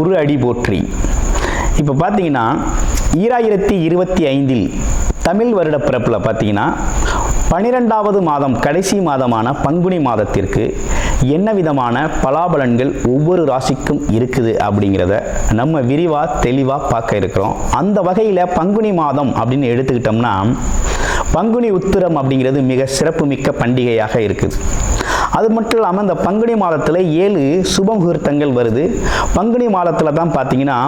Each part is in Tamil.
குரு அடி போற்றி. இப்போ பார்த்தீங்கன்னா 2025 தமிழ் வருட பிறப்பில் பார்த்தீங்கன்னா 12வது மாதம் கடைசி மாதமான பங்குனி மாதத்திற்கு என்ன விதமான பலாபலன்கள் ஒவ்வொரு ராசிக்கும் இருக்குது அப்படிங்கிறத நம்ம விரிவாக தெளிவாக பார்க்க இருக்கிறோம். அந்த வகையில் பங்குனி மாதம் அப்படின்னு எடுத்துக்கிட்டோம்னா பங்குனி உத்திரம் அப்படிங்கிறது மிக சிறப்புமிக்க பண்டிகையாக இருக்குது. அது மட்டும் இல்லாமல் இந்த பங்குனி மாதத்தில் 7 சுப முகூர்த்தங்கள் வருது. பங்குனி மாதத்தில் தான் பார்த்தீங்கன்னா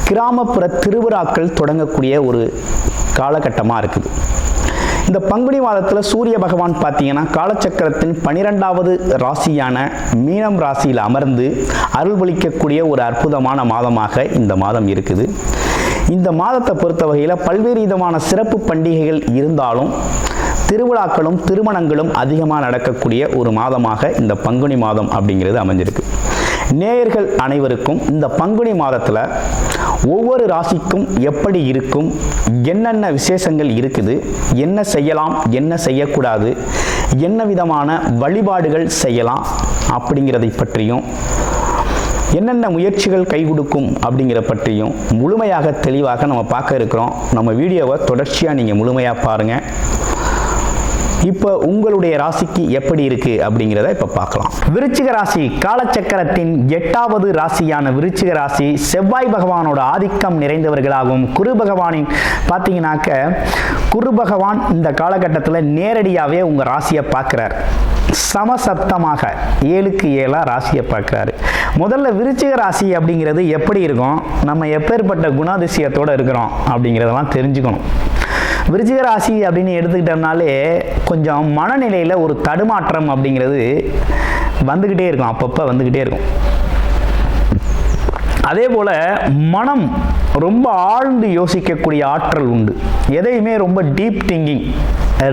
கிராமப்புற திருவிழாக்கள் தொடங்கக்கூடிய ஒரு காலகட்டமாக இருக்குது. இந்த பங்குனி மாதத்தில் சூரிய பகவான் பார்த்தீங்கன்னா காலச்சக்கரத்தின் 12வது ராசியான மீனம் ராசியில் அமர்ந்து அருள்பளிக்கக்கூடிய ஒரு அற்புதமான மாதமாக இந்த மாதம் இருக்குது. இந்த மாதத்தை பொறுத்த வகையில் பல்வேறு விதமான சிறப்பு பண்டிகைகள் இருந்தாலும் திருவிழாக்களும் திருமணங்களும் அதிகமாக நடக்கக்கூடிய ஒரு மாதமாக இந்த பங்குனி மாதம் அப்படிங்கிறது அமைஞ்சிருக்கு. நேயர்கள் அனைவருக்கும் இந்த பங்குனி மாதத்தில் ஒவ்வொரு ராசிக்கும் எப்படி இருக்கும், என்னென்ன விசேஷங்கள் இருக்குது, என்ன செய்யலாம் என்ன செய்யக்கூடாது, என்ன விதமான வழிபாடுகள் செய்யலாம் அப்படிங்கிறதை பற்றியும் என்னென்ன முயற்சிகள் கை கொடுக்கும் அப்படிங்கிற பற்றியும் முழுமையாக தெளிவாக நம்ம பார்க்க இருக்கிறோம். நம்ம வீடியோவை தொடர்ச்சியாக நீங்கள் முழுமையாக பாருங்கள். இப்போ உங்களுடைய ராசிக்கு எப்படி இருக்கு அப்படிங்கிறத இப்போ பார்க்கலாம். விருச்சிக ராசி காலச்சக்கரத்தின் 8வது ராசியான விருச்சிக ராசி செவ்வாய் பகவானோட ஆதிக்கம் நிறைந்தவர்களாகவும் குரு பகவானின் பார்த்தீங்கன்னாக்க குரு பகவான் இந்த காலகட்டத்தில் நேரடியாகவே உங்கள் ராசியை பார்க்குறார். சமசப்தமாக 7க்கு 7 ராசியை பார்க்குறாரு. முதல்ல விருச்சிக ராசி அப்படிங்கிறது எப்படி இருக்கும், நம்ம எப்பேற்பட்ட குணாதிசயத்தோடு இருக்கிறோம் அப்படிங்கிறதெல்லாம் தெரிஞ்சுக்கணும். விருச்சிக ராசி அப்படின்னு எடுத்துக்கிட்டோம்னாலே கொஞ்சம் மனநிலையில் ஒரு தடுமாற்றம் அப்படிங்கிறது வந்துக்கிட்டே இருக்கும், அப்பப்போ வந்துக்கிட்டே இருக்கும். அதே போல் மனம் ரொம்ப ஆழ்ந்து யோசிக்கக்கூடிய ஆற்றல் உண்டு. எதையுமே ரொம்ப டீப் திங்கிங்,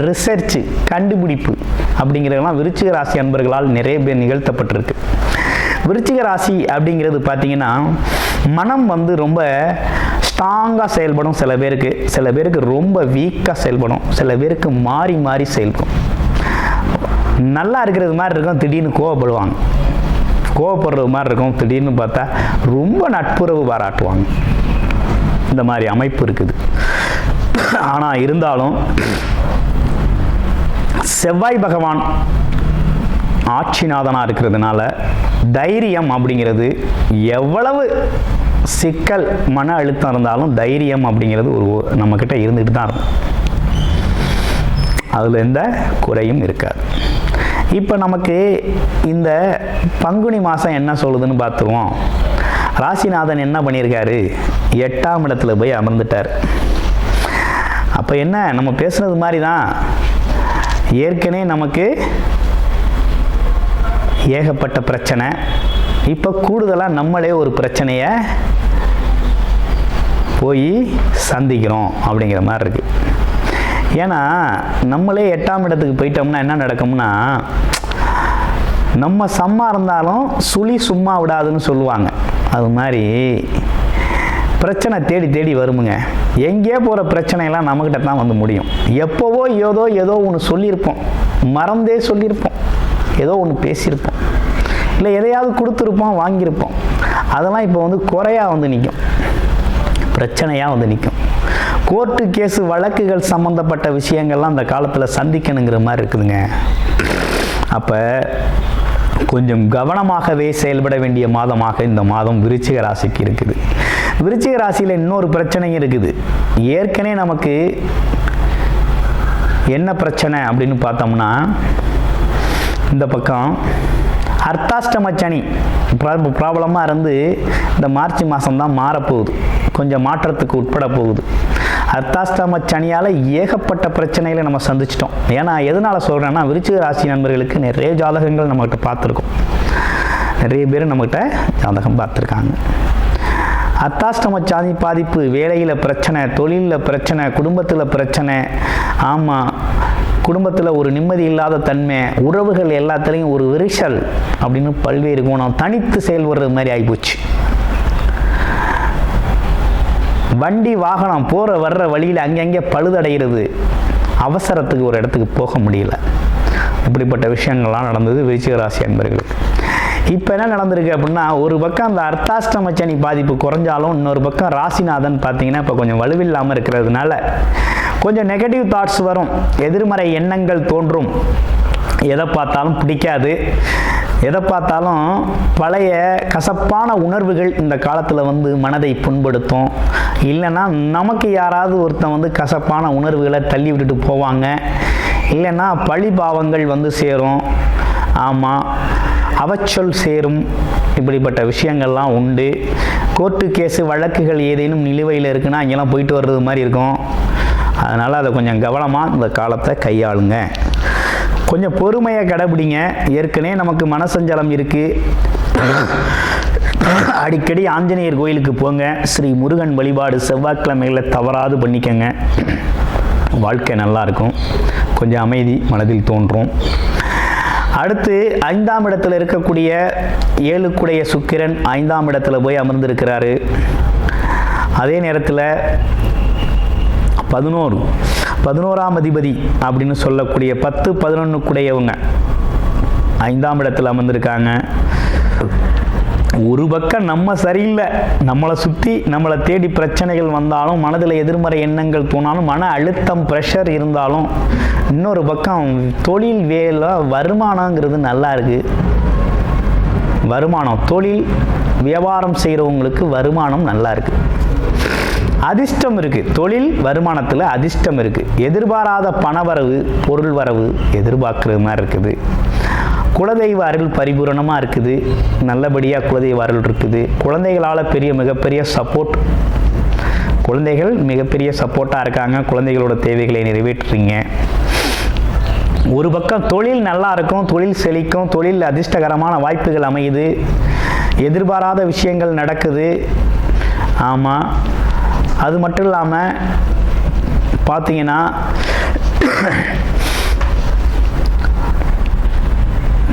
ரிசர்ச், கண்டுபிடிப்பு அப்படிங்கிறதெல்லாம் விருச்சிக ராசி அன்பர்களால் நிறைய பேர் நிகழ்த்தப்பட்டிருக்கு. விருச்சிக ராசி அப்படிங்கிறது பார்த்தீங்கன்னா மனம் ரொம்ப ஸ்ட்ராங்காக செயல்படும். சில பேருக்கு ரொம்ப வீக்காக செயல்படும். சில பேருக்கு மாறி மாறி செயல்படும். நல்லா இருக்கிறது மாதிரி இருக்கும், திடீர்னு கோவப்படுவாங்க. கோவப்படுறது மாதிரி இருக்கும், திடீர்னு பார்த்தா ரொம்ப நட்புறவு பாராட்டுவாங்க. இந்த மாதிரி அமைப்பு இருக்குது. ஆனால் இருந்தாலும் செவ்வாய் பகவான் ஆட்சிநாதனாக இருக்கிறதுனால தைரியம் அப்படிங்கிறது எவ்வளவு சிக்கல் மன அழுத்தம் இருந்தாலும் தைரியம் அப்படிங்கிறது நம்மக்கிட்ட இருந்துகிட்டு தான் இருக்கும். அதில் எந்த குறையும் இருக்காது. இப்போ நமக்கு இந்த பங்குனி மாதம் என்ன சொல்லுதுன்னு பார்த்துருவோம். ராசிநாதன் என்ன பண்ணியிருக்காரு, 8ஆம் இடத்துல போய் அமர்ந்துட்டார். அப்போ என்ன, நம்ம பேசுனது மாதிரி தான். ஏற்கனவே நமக்கு ஏகப்பட்ட பிரச்சனை, இப்போ கூடுதலாக நம்மளே ஒரு பிரச்சனையை போய் சந்திக்கிறோம் அப்படிங்கிற மாதிரி இருக்குது. ஏன்னா நம்மளே 8ஆம் இடத்துக்கு போயிட்டோம்னா என்ன நடக்கும்னா, நம்ம சம்மா இருந்தாலும் சுழி சும்மா விடாதுன்னு சொல்லுவாங்க. அது மாதிரி பிரச்சனை தேடி தேடி வருமுங்க. எங்கேயே போகிற பிரச்சனையெல்லாம் நம்மக்கிட்ட தான் வந்து முடியும். எப்போவோ ஏதோ ஒன்று சொல்லியிருப்போம், மறந்தே சொல்லியிருப்போம், ஏதோ ஒன்று பேசியிருப்போம், இல்லை எதையாவது கொடுத்துருப்போம், வாங்கியிருப்போம். அதெல்லாம் இப்போ குறையாக நிற்கும், பிரச்சனையாக நிற்கும். கோர்ட்டு கேஸு வழக்குகள் சம்மந்தப்பட்ட விஷயங்கள்லாம் அந்த காலத்தில் சந்திக்கணுங்கிற மாதிரி இருக்குதுங்க. அப்போ கொஞ்சம் கவனமாகவே செயல்பட வேண்டிய மாதமாக இந்த மாதம் விருச்சிக ராசிக்கு இருக்குது. விருச்சிக ராசியில் இன்னொரு பிரச்சனையும் இருக்குது. ஏற்கனவே நமக்கு என்ன பிரச்சனை அப்படின்னு பார்த்தோம்னா, இந்த பக்கம் அர்த்தாஷ்டம சனி ப்ராப்ளமாக இருந்து இந்த மார்ச் மாதம்தான் மாறப்போகுது, கொஞ்சம் மாற்றத்துக்கு உட்பட போகுது. அர்த்தாஷ்டம சனியால் ஏகப்பட்ட பிரச்சனைகளை நம்ம சந்திச்சிட்டோம். ஏன்னா எதனால் சொல்கிறேன்னா, விருச்சிக ராசி நண்பர்களுக்கு நிறைய ஜாதகங்கள் நம்மகிட்ட பார்த்துருக்கோம். நிறைய பேர் நம்மகிட்ட ஜாதகம் பார்த்துருக்காங்க. அர்த்தாஷ்டம சனி பாதிப்பு, வேலையில் பிரச்சனை, தொழிலில் பிரச்சனை, குடும்பத்தில் பிரச்சனை, ஆமாம் குடும்பத்தில் ஒரு நிம்மதி இல்லாத தன்மை, உறவுகள் எல்லாத்துலேயும் ஒரு விரிசல் அப்படின்னு பல்வேறு குணம், தனித்து செயல்படுறது மாதிரி ஆகிப்போச்சு. வண்டி வாகனம் போகிற வர்ற வழியில் அங்கங்கே பழுதடைகிறது, அவசரத்துக்கு ஒரு இடத்துக்கு போக முடியல. இப்படிப்பட்ட விஷயங்கள்லாம் நடந்தது விருச்சிக ராசி அன்பர்களுக்கு. இப்போ என்ன நடந்திருக்கு அப்படின்னா, ஒரு பக்கம் அந்த அர்த்தாஷ்டம சனி பாதிப்பு குறைஞ்சாலும் இன்னொரு பக்கம் ராசிநாதன் பார்த்தீங்கன்னா இப்போ கொஞ்சம் வலுவில்லாமல் இருக்கிறதுனால கொஞ்சம் நெகட்டிவ் தாட்ஸ் வரும், எதிர்மறை எண்ணங்கள் தோன்றும், எதை பார்த்தாலும் பிடிக்காது, எதை பார்த்தாலும் பழைய கசப்பான உணர்வுகள் இந்த காலத்தில் வந்து மனதை புண்படுத்தும். இல்லைன்னா நமக்கு யாராவது ஒருத்தன் வந்து கசப்பான உணர்வுகளை தள்ளி விட்டுட்டு போவாங்க, இல்லைன்னா பழி பாவங்கள் வந்து சேரும். ஆமாம், அவச்சொல் சேரும். இப்படிப்பட்ட விஷயங்கள்லாம் உண்டு. கோர்ட்டு கேஸு வழக்குகள் ஏதேனும் நிலுவையில் இருக்குன்னா அங்கெல்லாம் போயிட்டு வர்றது மாதிரி இருக்கும். அதனால் அதை கொஞ்சம் கவனமாக இந்த காலத்தை கையாளுங்க. கொஞ்சம் பொறுமையை கடைபிடிங்க. ஏற்கனவே நமக்கு மனசஞ்சலம் இருக்குது. அடிக்கடி ஆஞ்சநேயர் கோயிலுக்கு போங்க. ஸ்ரீ முருகன் வழிபாடு செவ்வாய்க்கிழமைகளில் தவறாது பண்ணிக்கங்க. வாழ்க்கை நல்லாயிருக்கும். கொஞ்சம் அமைதி மனதில் தோன்றும். அடுத்து 5ஆம் இடத்துல இருக்கக்கூடிய 7க்குடைய சுக்கிரன் 5ஆம் இடத்துல போய் அமர்ந்திருக்கிறாரு. அதே நேரத்தில் 11ஆம் அதிபதி அப்படின்னு சொல்லக்கூடிய 10, 11க்குடையவங்க 5ஆம் இடத்துல அமர்ந்திருக்காங்க. ஒரு பக்கம் நம்ம சரியில்லை, நம்மளை சுற்றி நம்மளை தேடி பிரச்சனைகள் வந்தாலும், மனதில் எதிர்மறை எண்ணங்கள் தோணாலும், மன அழுத்தம் ப்ரெஷர் இருந்தாலும், இன்னொரு பக்கம் தொழில் வேலை வருமானங்கிறது நல்லா இருக்குது. வருமானம், தொழில் வியாபாரம் செய்கிறவங்களுக்கு வருமானம் நல்லா இருக்குது. அதிர்ஷ்டம் இருக்குது. தொழில் வருமானத்தில் அதிர்ஷ்டம் இருக்குது. எதிர்பாராத பணவரவு, பொருள் வரவு எதிர்பார்க்குறது மாதிரி இருக்குது. குலதெய்வ அருள் பரிபூரணமாக இருக்குது. நல்லபடியாக குலதெய்வ அருள் இருக்குது. குழந்தைகளால் மிகப்பெரிய சப்போர்ட். குழந்தைகள் மிகப்பெரிய சப்போர்ட்டாக இருக்காங்க. குழந்தைகளோட தேவைகளை நிறைவேற்றுறீங்க. ஒரு பக்கம் தொழில் நல்லா இருக்கும், தொழில் செழிக்கும், தொழில் அதிர்ஷ்டகரமான வாய்ப்புகள் அமையுது. எதிர்பாராத விஷயங்கள் நடக்குது. ஆமாம், அது மட்டும் இல்லாமல் பார்த்தீங்கன்னா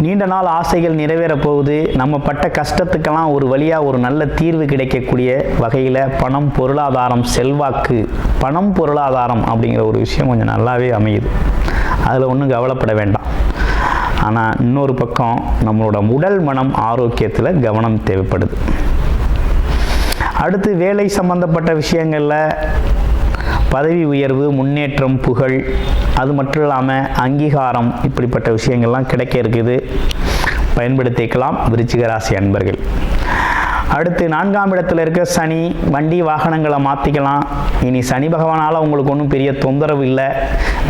நீண்ட நாள் ஆசைகள் நிறைவேறப் போகுது. நம்ம பட்ட கஷ்டத்துக்கெல்லாம் ஒரு வழியாக ஒரு நல்ல தீர்வு கிடைக்கக்கூடிய வகையில் பணம், பொருளாதாரம், செல்வாக்கு, பணம் பொருளாதாரம் அப்படிங்கிற ஒரு விஷயம் கொஞ்சம் நல்லாவே அமையுது. அதில் ஒன்றும் கவலைப்பட வேண்டாம். ஆனால் இன்னொரு பக்கம் நம்மளோட உடல் மனம் ஆரோக்கியத்தில் கவனம் தேவைப்படுது. அடுத்து வேலை சம்பந்தப்பட்ட விஷயங்களில் பதவி உயர்வு, முன்னேற்றம், புகழ், அது மட்டும் இல்லாமல் அங்கீகாரம், இப்படிப்பட்ட விஷயங்கள்லாம் கிடைக்க இருக்குது. பயன்படுத்திக்கலாம் விருச்சிக ராசி அன்பர்கள். அடுத்து 4ஆம் இடத்துல இருக்க சனி, வண்டி வாகனங்களை மாற்றிக்கலாம். இனி சனி பகவானால் உங்களுக்கு ஒன்றும் பெரிய தொந்தரவு இல்லை.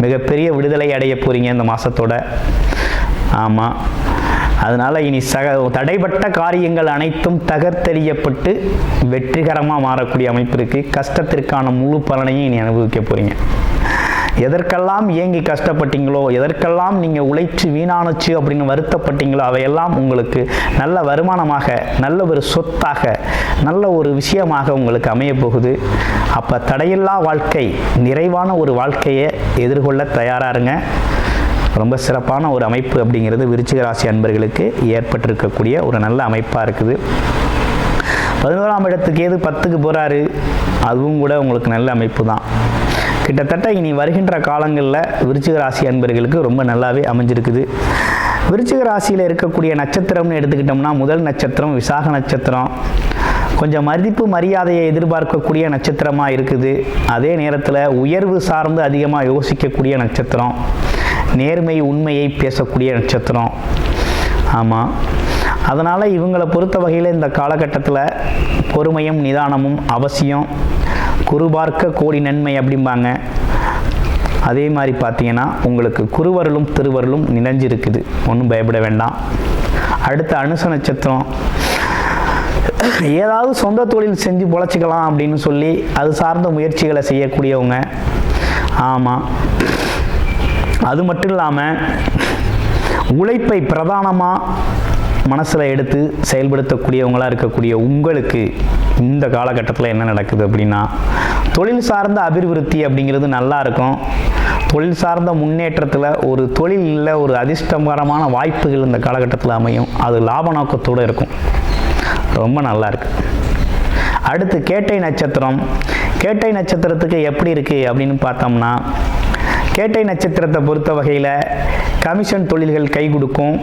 மிகப்பெரிய விடுதலை அடைய போகிறீங்க இந்த மாதத்தோட. ஆமாம், அதனால் இனி தடைப்பட்ட காரியங்கள் அனைத்தும் தகர்த்தெறியப்பட்டு வெற்றிகரமாக மாறக்கூடிய அமைப்பு இருக்குது. கஷ்டத்திற்கான முழு பலனையும் இனி அனுபவிக்க போகிறீங்க. எதற்கெல்லாம் ஏங்கி கஷ்டப்பட்டீங்களோ, எதற்கெல்லாம் நீங்கள் உழைச்சி வீணானுச்சு அப்படின்னு வருத்தப்பட்டீங்களோ, அவையெல்லாம் உங்களுக்கு நல்ல வருமானமாக, நல்ல ஒரு சொத்தாக, நல்ல ஒரு விஷயமாக உங்களுக்கு அமைய போகுது. அப்போ தடையில்லா வாழ்க்கை, நிறைவான ஒரு வாழ்க்கையை எதிர்கொள்ள தயாராக இருங்க. ரொம்ப சிறப்பான ஒரு அமைப்பு அப்படிங்கிறது விருச்சிக ராசி அன்பர்களுக்கு ஏற்பட்டிருக்கக்கூடிய ஒரு நல்ல அமைப்பாக இருக்குது. 11ஆம் இடத்துக்கு ஏது 10க்கு போகிறாரு, அதுவும் கூட உங்களுக்கு நல்ல அமைப்பு தான். கிட்டத்தட்ட இனி வருகின்ற காலங்களில் விருச்சிக ராசி அன்பர்களுக்கு ரொம்ப நல்லாவே அமைஞ்சிருக்குது. விருச்சிக ராசியில் இருக்கக்கூடிய நட்சத்திரம்னு எடுத்துக்கிட்டோம்னா, முதல் நட்சத்திரம் விசாக நட்சத்திரம். கொஞ்சம் மதிப்பு மரியாதையை எதிர்பார்க்கக்கூடிய நட்சத்திரமாக இருக்குது. அதே நேரத்தில் உயர்வு சார்ந்து அதிகமாக யோசிக்கக்கூடிய நட்சத்திரம். நேர்மை, உண்மையை பேசக்கூடிய நட்சத்திரம். ஆமாம், அதனால் இவங்களை பொறுத்த வகையில் இந்த காலகட்டத்தில் பொறுமையும் நிதானமும் அவசியம். குரு பார்க்க கோடி நன்மை அப்படிம்பாங்க. அதே மாதிரி பார்த்தீங்கன்னா உங்களுக்கு குருவருளும் திருவருளும் நினைஞ்சிருக்குது. ஒன்றும் பயப்பட வேண்டாம். அடுத்த அனுச நட்சத்திரம். ஏதாவது சொந்த தொழில் செஞ்சு பொழைச்சிக்கலாம் அப்படின்னு சொல்லி அது சார்ந்த முயற்சிகளை செய்யக்கூடியவங்க. ஆமாம், அது மட்டும் இல்லாமல் உழைப்பை பிரதானமாக மனசில் எடுத்து செயல்படுத்தக்கூடியவங்களாக இருக்கக்கூடிய உங்களுக்கு இந்த காலகட்டத்தில் என்ன நடக்குது அப்படின்னா, தொழில் சார்ந்த அபிவிருத்தி அப்படிங்கிறது நல்லா இருக்கும். தொழில் சார்ந்த முன்னேற்றத்தில் ஒரு தொழிலில் ஒரு அதிர்ஷ்டகரமான வாய்ப்புகள் இந்த காலகட்டத்தில் அமையும். அது லாப நோக்கத்தோடு இருக்கும். ரொம்ப நல்லா இருக்கு. அடுத்து கேட்டை நட்சத்திரம். கேட்டை நட்சத்திரத்துக்கு எப்படி இருக்குது அப்படின்னு பார்த்தோம்னா, கேட்டை நட்சத்திரத்தை பொறுத்த வகையில் கமிஷன் தொழில்கள் கை கொடுக்கும்.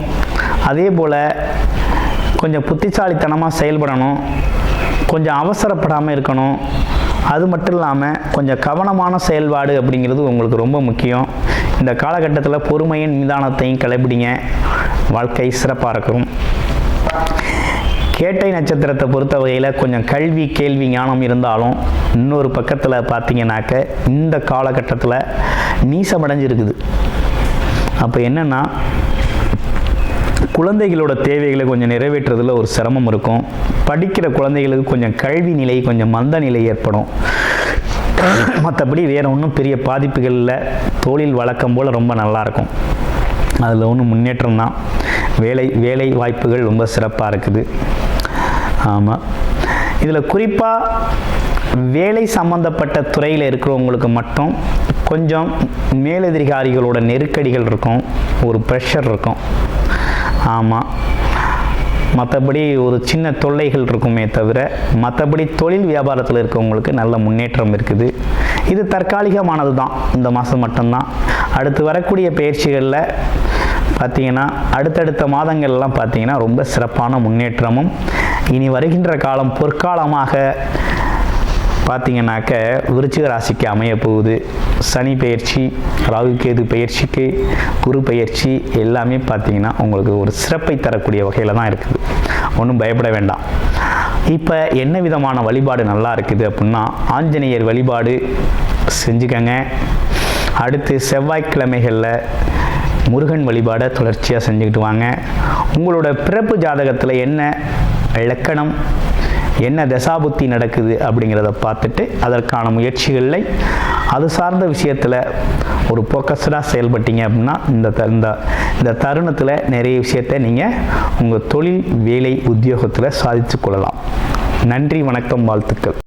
அதே போல் கொஞ்சம் புத்திசாலித்தனமாக செயல்படணும், கொஞ்சம் அவசரப்படாமல் இருக்கணும். அது மட்டும் இல்லாமல் கொஞ்சம் கவனமான செயல்பாடு அப்படிங்கிறது உங்களுக்கு ரொம்ப முக்கியம். இந்த காலகட்டத்தில் பொறுமையின் நிதானத்தையும் கடைபிடிங்க, வாழ்க்கை சிறப்பாக இருக்கும். கேட்டை நட்சத்திரத்தை பொறுத்த வகையில் கொஞ்சம் கல்வி கேள்வி ஞானம் இருந்தாலும் இன்னொரு பக்கத்தில் பார்த்தீங்கன்னாக்க இந்த காலகட்டத்தில் நீசமடைஞ்சிருக்குது. அப்போ என்னென்னா குழந்தைகளோட தேவைகளை கொஞ்சம் நிறைவேற்றுறதுல ஒரு சிரமம் இருக்கும். படிக்கிற குழந்தைகளுக்கு கொஞ்சம் கல்வி நிலை கொஞ்சம் மந்த நிலை ஏற்படும். மற்றபடி வேறு ஒன்றும் பெரிய பாதிப்புகள் இல்லை. தொழில் வழக்கம் போல் ரொம்ப நல்லாயிருக்கும். அதில் ஒன்றும் முன்னேற்றம் தான். வேலை வாய்ப்புகள் ரொம்ப சிறப்பாக இருக்குது. ஆமாம், இதில் குறிப்பாக வேலை சம்மந்தப்பட்ட துறையில் இருக்கிறவங்களுக்கு மட்டும் கொஞ்சம் மேலதிகாரிகளோட நெருக்கடிகள் இருக்கும், ஒரு ப்ரெஷர் இருக்கும். ஆமாம், மற்றபடி ஒரு சின்ன தொல்லைகள் இருக்குமே தவிர மற்றபடி தொழில் வியாபாரத்தில் இருக்கவங்களுக்கு நல்ல முன்னேற்றம் இருக்குது. இது தற்காலிகமானது தான், இந்த மாதம் மட்டும்தான். அடுத்து வரக்கூடிய பயிற்சிகளில் பார்த்தீங்கன்னா அடுத்தடுத்த மாதங்கள்லாம் பார்த்தீங்கன்னா ரொம்ப சிறப்பான முன்னேற்றமும், இனி வருகின்ற காலம் பொற்காலமாக பார்த்தீங்கன்னாக்க விருச்சிக ராசிக்கு அமைய போகுது. சனி பயிற்சி, ராகு கேது பயிற்சிக்கு குரு பயிற்சி எல்லாமே பார்த்தீங்கன்னா உங்களுக்கு ஒரு சிறப்பை தரக்கூடிய வகையில் தான் இருக்குது. ஒன்றும் பயப்பட வேண்டாம். இப்போ என்ன விதமான வழிபாடு நல்லா இருக்குது அப்படின்னா ஆஞ்சநேயர் வழிபாடு செஞ்சுக்கங்க. அடுத்து செவ்வாய்க்கிழமைகளில் முருகன் வழிபாடை தொடர்ச்சியாக செஞ்சுக்கிட்டு வாங்க. உங்களோட பிறப்பு ஜாதகத்தில் என்ன இலக்கணம், என்ன தசாபுத்தி நடக்குது அப்படிங்கிறத பார்த்துட்டு அதற்கான முயற்சிகளை அது சார்ந்த விஷயத்தில் ஒரு ஃபோக்கஸ்டாக செயல்பட்டீங்க அப்படின்னா இந்த தருணத்தில் நிறைய விஷயத்தை நீங்கள் உங்கள் தொழில் வேலை உத்தியோகத்தில் சாதித்து கொள்ளலாம். நன்றி, வணக்கம், வாழ்த்துக்கள்.